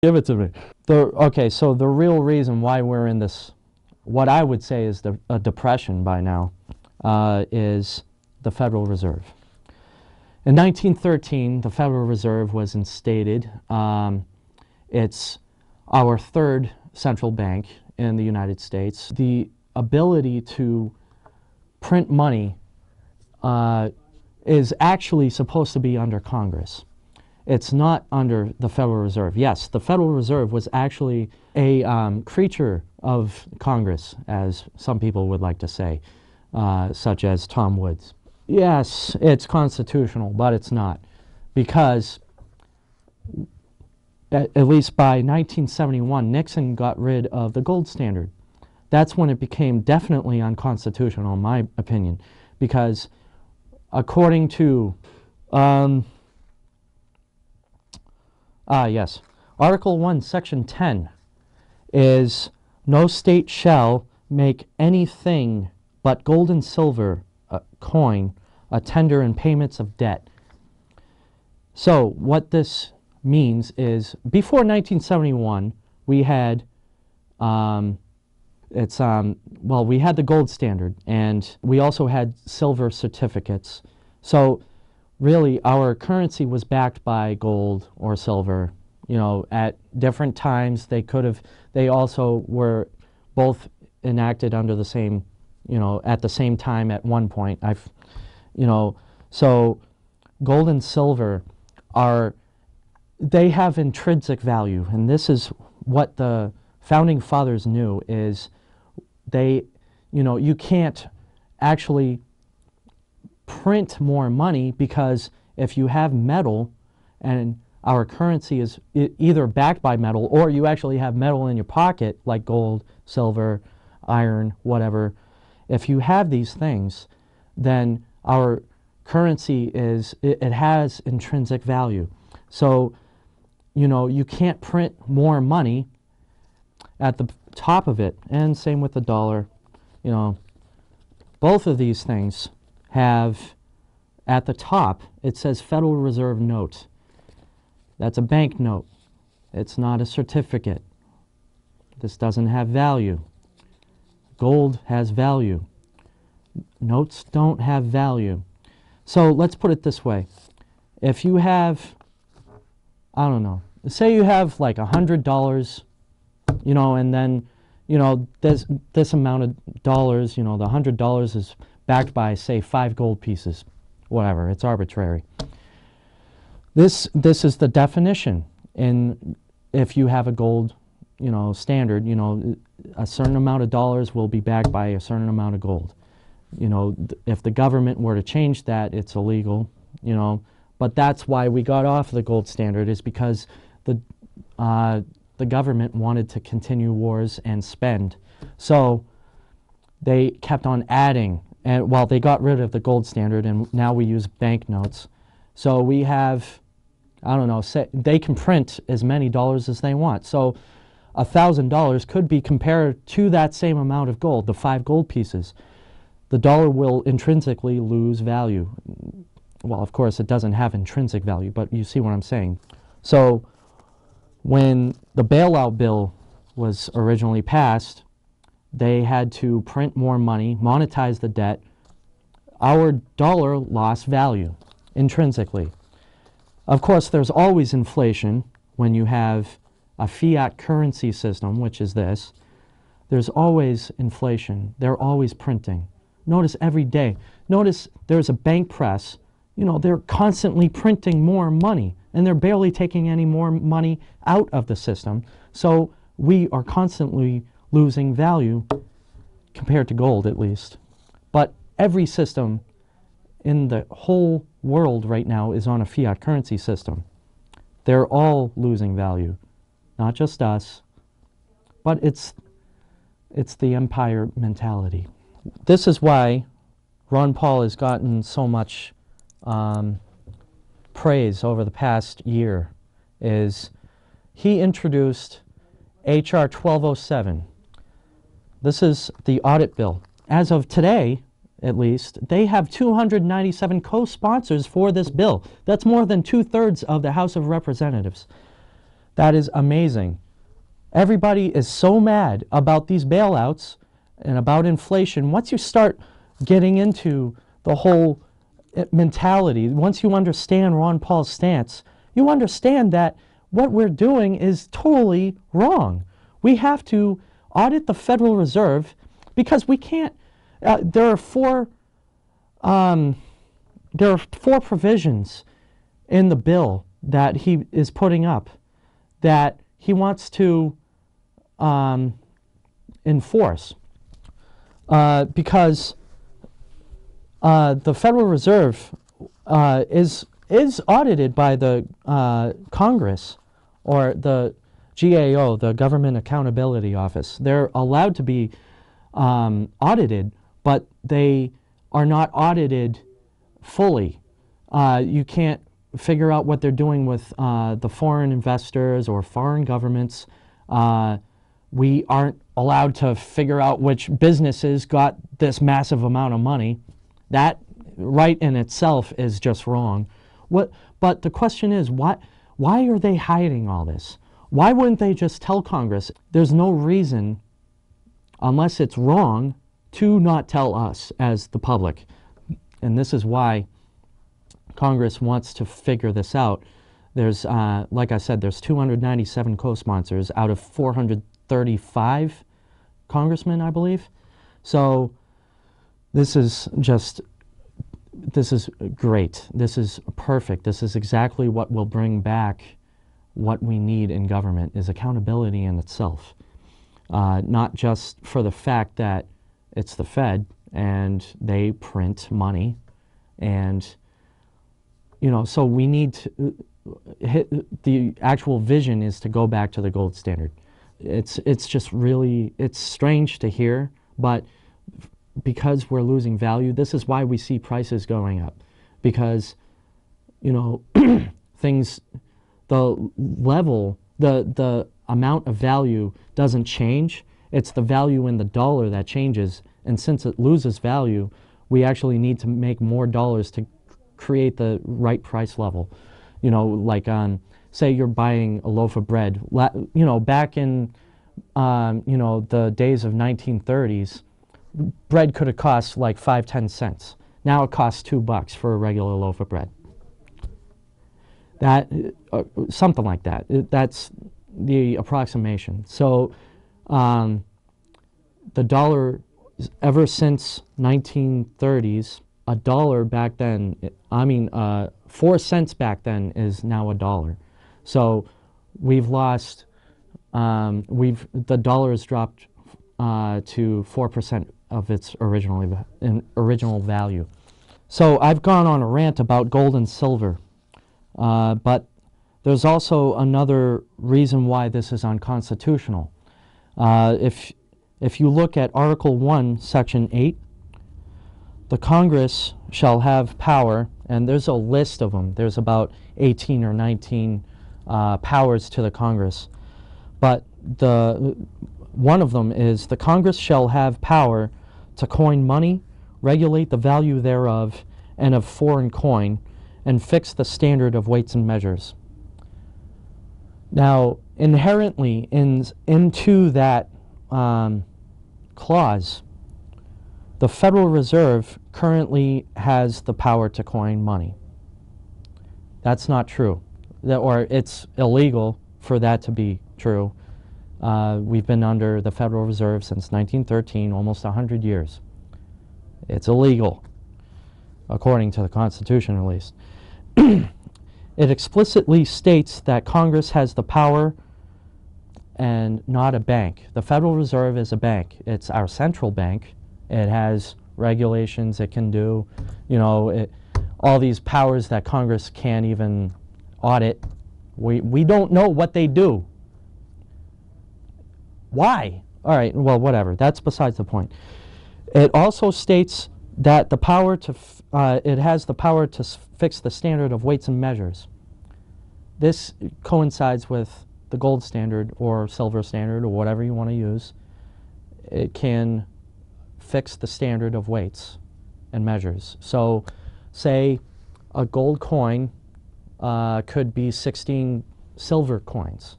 Give it to me. Okay, so the real reason why we're in this, what I would say is a depression by now, is the Federal Reserve. In 1913, the Federal Reserve was instated. It's our third central bank in the United States. The ability to print money is actually supposed to be under Congress. It's not under the Federal Reserve. Yes, the Federal Reserve was actually a creature of Congress, as some people would like to say, such as Tom Woods. Yes, it's constitutional, but it's not, because at least by 1971, Nixon got rid of the gold standard. That's when it became definitely unconstitutional, in my opinion, because according to yes. Article 1, Section 10 is, no state shall make anything but gold and silver coin a tender in payments of debt. So what this means is, before 1971, we had well, we had the gold standard, and we also had silver certificates. So really, our currency was backed by gold or silver. You know, at different times, they also were both enacted under the same, at the same time at one point. So gold and silver they have intrinsic value, and this is what the Founding Fathers knew, is you can't actually print more money, because if you have metal and our currency is either backed by metal, or you actually have metal in your pocket like gold, silver, iron, whatever, if you have these things, then our currency it has intrinsic value. So you can't print more money at the top of it, and same with the dollar. Both of these things have, at the top, it says Federal Reserve note. That's a bank note. It's not a certificate. This doesn't have value. Gold has value. Notes don't have value. So let's put it this way. If you have, I don't know, say you have like $100, and then, this amount of dollars, the $100 is backed by, say, 5 gold pieces. Whatever, it's arbitrary. This is the definition. And if you have a gold, standard, a certain amount of dollars will be backed by a certain amount of gold. If the government were to change that, it's illegal, But that's why we got off the gold standard, is because the government wanted to continue wars and spend. So they kept on adding. And they got rid of the gold standard, and now we use banknotes. So we have, I don't know, they can print as many dollars as they want. So $1,000 could be compared to that same amount of gold, the 5 gold pieces. The dollar will intrinsically lose value. Well, of course, it doesn't have intrinsic value, but you see what I'm saying. So when the bailout bill was originally passed, they had to print more money, monetize the debt. Our dollar lost value intrinsically. Of course, there's always inflation when you have a fiat currency system, which is this. There's always inflation. They're always printing. Notice every day. Notice there's a bank press. They're constantly printing more money, and they're barely taking any more money out of the system. So we are constantly losing value compared to gold, at least. But every system in the whole world right now is on a fiat currency system. They're all losing value, not just us, but it's the empire mentality. This is why Ron Paul has gotten so much praise over the past year. Is he introduced H.R. 1207. This is the audit bill. As of today, at least, they have 297 co-sponsors for this bill. That's more than 2/3 of the House of Representatives. That is amazing. Everybody is so mad about these bailouts and about inflation. Once you start getting into the whole mentality, once you understand Ron Paul's stance, you understand that what we're doing is totally wrong. We have to audit the Federal Reserve because we can't. There are four provisions in the bill that he is putting up that he wants to enforce because the Federal Reserve is audited by the Congress or the GAO, the Government Accountability Office. They're allowed to be audited, but they are not audited fully. You can't figure out what they're doing with the foreign investors or foreign governments. We aren't allowed to figure out which businesses got this massive amount of money. That right in itself is just wrong. But the question is, why are they hiding all this? Why wouldn't they just tell Congress? There's no reason, unless it's wrong, to not tell us as the public. And this is why Congress wants to figure this out. There's, like I said, there's 297 co-sponsors out of 435 congressmen, I believe. So this is great. This is perfect. This is exactly what will bring back what we need in government, is accountability in itself. Not just for the fact that it's the Fed and they print money, and so we need to the actual vision is to go back to the gold standard. It's just really, it's strange to hear, but because we're losing value, this is why we see prices going up, because things, the level, the amount of value doesn't change. It's the value in the dollar that changes, and since it loses value, we actually need to make more dollars to create the right price level. Like say you're buying a loaf of bread. Back in the days of 1930s, bread could have cost like 5-10 cents. Now it costs $2 for a regular loaf of bread. That something like that. That's the approximation. So the dollar, ever since 1930s, a dollar back then, 4 cents back then is now a dollar. So we've lost, the dollar has dropped to 4% of its original value. So I've gone on a rant about gold and silver, but there's also another reason why this is unconstitutional. If you look at Article 1, Section 8, the Congress shall have power, and there's a list of them. There's about 18 or 19 powers to the Congress. But one of them is the Congress shall have power to coin money, regulate the value thereof, and of foreign coin, and fix the standard of weights and measures. Now, inherently into that clause, the Federal Reserve currently has the power to coin money. That's not true, or it's illegal for that to be true. We've been under the Federal Reserve since 1913, almost 100 years. It's illegal, according to the Constitution at least. It explicitly states that Congress has the power and not a bank. The Federal Reserve is a bank. It's our central bank. It has regulations it can do, all these powers that Congress can't even audit. We don't know what they do. Why? All right, well, whatever. That's besides the point. It also states that the power to, it has the power to fix the standard of weights and measures. This coincides with the gold standard or silver standard or whatever you want to use. It can fix the standard of weights and measures. So say a gold coin could be 16 silver coins.